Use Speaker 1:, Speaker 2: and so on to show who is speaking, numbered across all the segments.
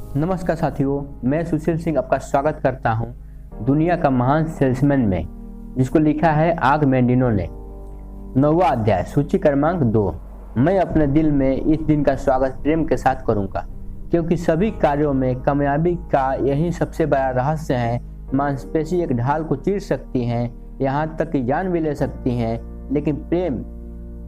Speaker 1: नमस्कार साथियों, मैं सुशील सिंह आपका स्वागत करता हूं दुनिया का महान सेल्समैन में, जिसको लिखा है आग मेंडिनो ने। 9वां अध्याय, सूची क्रमांक 2। मैं अपने दिल में इस दिन का स्वागत प्रेम के साथ करूंगा, क्योंकि सभी कार्यों में कामयाबी का यही सबसे बड़ा रहस्य है। मांसपेशी एक ढाल को चीर सकती हैं, यहाँ तक कि जान भी ले सकती हैं, लेकिन प्रेम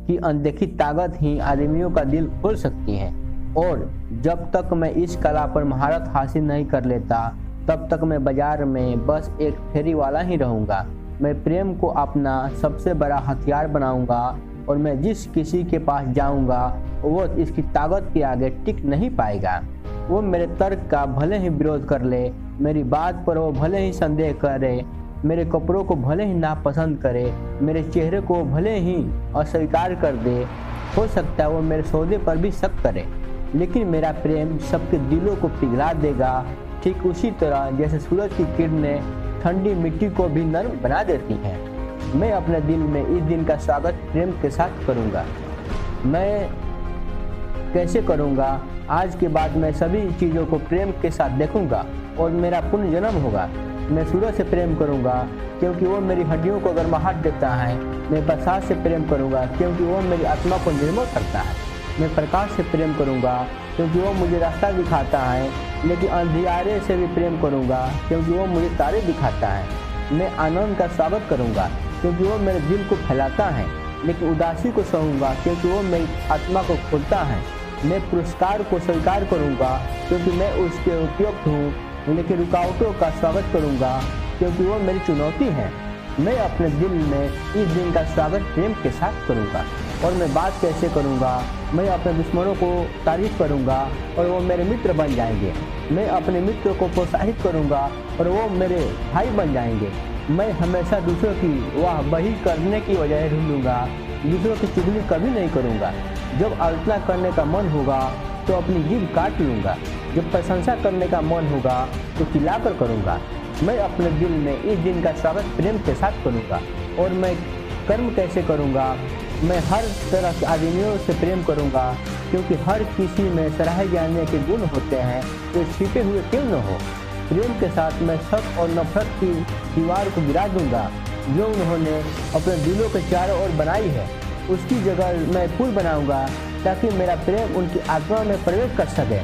Speaker 1: की अनदेखी ताकत ही आदमियों का दिल खोल सकती है। और जब तक मैं इस कला पर महारत हासिल नहीं कर लेता, तब तक मैं बाजार में बस एक फेरी वाला ही रहूंगा। मैं प्रेम को अपना सबसे बड़ा हथियार बनाऊंगा और मैं जिस किसी के पास जाऊंगा वो इसकी ताकत के आगे टिक नहीं पाएगा। वो मेरे तर्क का भले ही विरोध कर ले, मेरी बात पर वो भले ही संदेह करे, मेरे कपड़ों को भले ही नापसंद करे, मेरे चेहरे को भले ही अस्वीकार कर दे, हो सकता है वो मेरे सौदे पर भी शक करे, लेकिन मेरा प्रेम सबके दिलों को पिघला देगा, ठीक उसी तरह जैसे सूरज की किरणें ठंडी मिट्टी को भी नर्म बना देती हैं। मैं अपने दिल में इस दिन का स्वागत प्रेम के साथ करूंगा। मैं कैसे करूंगा? आज के बाद मैं सभी चीज़ों को प्रेम के साथ देखूंगा और मेरा पुनर्जन्म होगा। मैं सूरज से प्रेम करूंगा, क्योंकि वो मेरी हड्डियों को गर्माहट देता है। मैं बरसात से प्रेम करूंगा, क्योंकि वो मेरी आत्मा को निर्मल करता है। मैं प्रकाश से प्रेम करूंगा, क्योंकि वो मुझे रास्ता दिखाता है, लेकिन अंधियारे से भी प्रेम करूंगा, क्योंकि वो मुझे तारे दिखाता है। मैं आनंद का स्वागत करूंगा, क्योंकि वो मेरे दिल को फैलाता है, लेकिन उदासी को सहूंगा, क्योंकि वो मेरी आत्मा को खोलता है। मैं पुरस्कार को स्वीकार करूंगा, क्योंकि मैं उसके उपयुक्त हूँ, लेकिन रुकावटों का स्वागत करूंगा, क्योंकि वो मेरी चुनौती है। मैं अपने दिल में इस दिन का स्वागत प्रेम के साथ करूंगा। और मैं बात कैसे करूंगा? मैं अपने दुश्मनों को तारीफ करूंगा और वो मेरे मित्र बन जाएंगे। मैं अपने मित्र को प्रोत्साहित करूंगा और वो मेरे भाई बन जाएंगे। मैं हमेशा दूसरों की वाहवाही करने की वजह ढूंढूंगा, दूसरों की चुगली कभी नहीं करूंगा। जब आलोचना करने का मन होगा तो अपनी जीभ काट लूंगा, जब प्रशंसा करने का मन होगा तो चिल्लाकर करूंगा। मैं अपने दिल में इस दिन का स्वागत प्रेम के साथ करूंगा। और मैं कर्म कैसे करूंगा? मैं हर तरह के आदमियों से प्रेम करूंगा, क्योंकि हर किसी में सराहे जाने के गुण होते हैं, तो छिपे हुए क्यों न हो। प्रेम के साथ मैं शक और नफरत की दीवार को गिरा दूंगा जो उन्होंने अपने दिलों के चारों ओर बनाई है। उसकी जगह मैं पुल बनाऊंगा, ताकि मेरा प्रेम उनकी आत्मा में प्रवेश कर सके।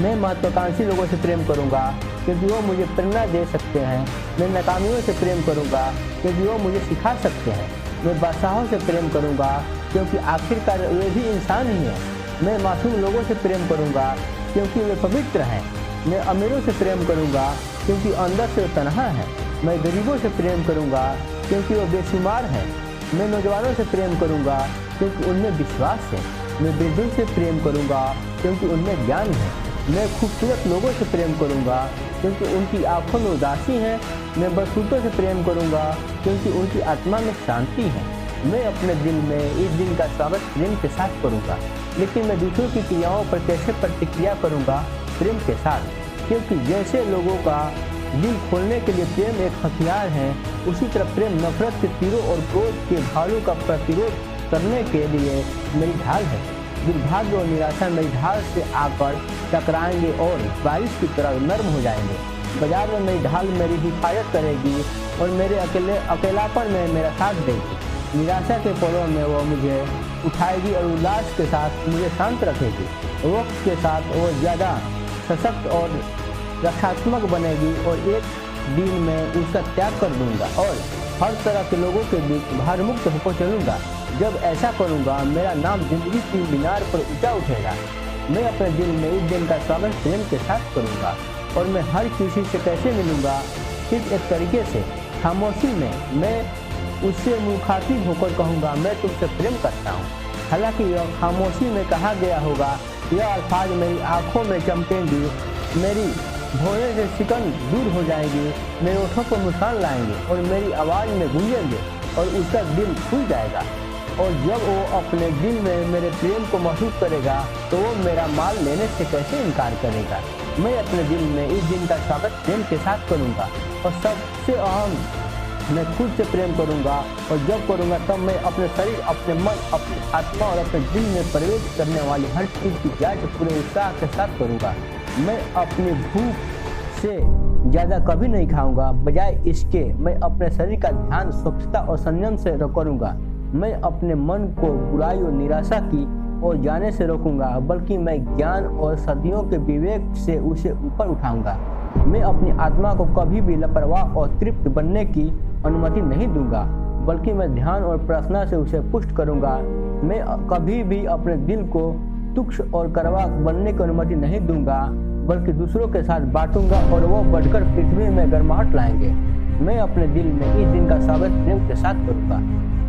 Speaker 1: मैं महत्वाकांक्षी लोगों से प्रेम करूंगा, क्योंकि वो मुझे प्रेरणा दे सकते हैं। मैं नाकामियों से प्रेम करूंगा, क्योंकि वो मुझे सिखा सकते हैं। मैं बादशाहों से प्रेम करूंगा, क्योंकि आखिरकार वे भी इंसान ही हैं। मैं मासूम लोगों से प्रेम करूंगा, क्योंकि वे पवित्र हैं। मैं अमीरों से प्रेम करूंगा, क्योंकि अंदर से तन्हा है। मैं गरीबों से प्रेम करूंगा, क्योंकि वो बेशुमार हैं। मैं नौजवानों से प्रेम करूंगा, क्योंकि उनमें विश्वास है। मैं वृद्धों से प्रेम करूंगा, क्योंकि उनमें ज्ञान है। मैं खूबसूरत लोगों से प्रेम करूंगा, क्योंकि उनकी आंखों में उदासी है। मैं बदसूरतों से प्रेम करूंगा, क्योंकि उनकी आत्मा में शांति है। मैं अपने दिल में इस दिन का स्वागत प्रेम के साथ करूंगा, लेकिन मैं दूसरों की क्रियाओं पर कैसे प्रतिक्रिया करूंगा? प्रेम के साथ, क्योंकि जैसे लोगों का दिल खोलने के लिए प्रेम एक हथियार है, उसी तरह प्रेम नफरत के तीरों और क्रोध के भालू का प्रतिरोध करने के लिए मेरी ढाल है। दुर्भाग्य और निराशा मेरी ढाल से आकर टकराएंगे और बारिश की तरह नर्म हो जाएंगे। बाजार में मेरी ढाल मेरी हिफाजत करेगी और मेरे अकेलापन में मेरा साथ देगी। निराशा के पलों में वो मुझे उठाएगी और उल्लास के साथ मुझे शांत रखेगी। वक्त के साथ वो ज़्यादा सशक्त और रक्षात्मक बनेगी और एक दिन में उसका त्याग कर दूंगा और हर तरह के लोगों के बीच भारमुक्त होकर चलूंगा। जब ऐसा करूंगा, मेरा नाम जिंदगी की मीनार पर ऊंचा उठेगा। मैं अपने दिल में इस दिन का स्वागत प्रेम के साथ करूंगा। और मैं हर किसी से कैसे मिलूंगा? सिर्फ एक तरीके से, खामोशी में। मैं उससे मुखातिब होकर कहूँगा, मैं तुमसे प्रेम करता हूँ। हालांकि यह खामोशी में कहा गया होगा, यह अल्फाज मेरी आंखों में चमकेंगी, मेरी भौहें से शिकन दूर हो जाएगी, मेरे ओठों पर मुस्कान लाएंगे और मेरी आवाज़ में गूंजेंगे और उसका दिल खुल जाएगा। और जब वो अपने दिल में मेरे प्रेम को महसूस करेगा, तो वो मेरा माल लेने से कैसे इनकार करेगा? मैं अपने दिल में इस दिन का स्वागत प्रेम के साथ करूँगा। और सबसे अहम, मैं खुद से प्रेम करूंगा, और जब करूंगा तब मैं अपने शरीर, अपने मन, अपनी आत्मा और अपने दिल में प्रवेश करने वाली हर चीज़ की जांच पूरे उत्साह के साथ करूंगा। मैं अपनी भूख से ज़्यादा कभी नहीं खाऊंगा, बजाय इसके मैं अपने शरीर का ध्यान स्वच्छता और संयम से करूंगा। मैं अपने मन को बुराई और निराशा की ओर जाने से रोकूंगा, बल्कि मैं ज्ञान और सदियों के विवेक से उसे ऊपर उठाऊंगा। मैं अपनी आत्मा को कभी भी लापरवाह और तृप्त बनने की अनुमति नहीं दूंगा, बल्कि मैं ध्यान और प्रार्थना से उसे पुष्ट करूंगा। मैं कभी भी अपने दिल को तुच्छ और कड़वा बनने की अनुमति नहीं दूंगा, बल्कि दूसरों के साथ बांटूंगा और वो बढ़कर पृथ्वी में गर्माहट लाएंगे। मैं अपने दिल में इस दिन का स्वागत प्रेम के साथ करूंगा।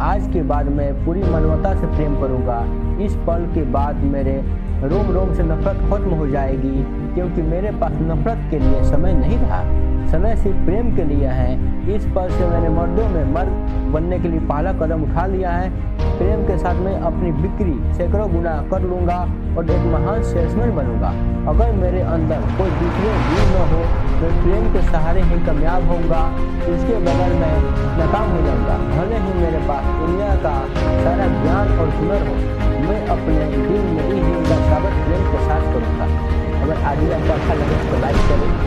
Speaker 1: आज के बाद मैं पूरी मानवता से प्रेम करूंगा। इस पल के बाद मेरे रोम रोम से नफरत खत्म हो जाएगी, क्योंकि मेरे पास नफरत के लिए समय नहीं रहा। समय सिर्फ प्रेम के लिए है। इस पल से मैंने मर्दों में मर्द बनने के लिए पहला कदम उठा लिया है। प्रेम के साथ मैं अपनी बिक्री सैकड़ों गुना कर लूँगा और एक महान सेल्समैन बनूंगा। अगर मेरे अंदर कोई दूसरे गुण न हो, मैं प्रेम के सहारे ही कामयाब होऊंगा। इसके बगैर मैं नाकाम हो जाऊंगा। भले ही मेरे पास दुनिया का सारा ज्ञान और हुनर हो, मैं अपने दिल में ही उनका स्वागत प्रेम के साथ करूँगा। अगर आज आपको अच्छा लगे तो लाइक करें।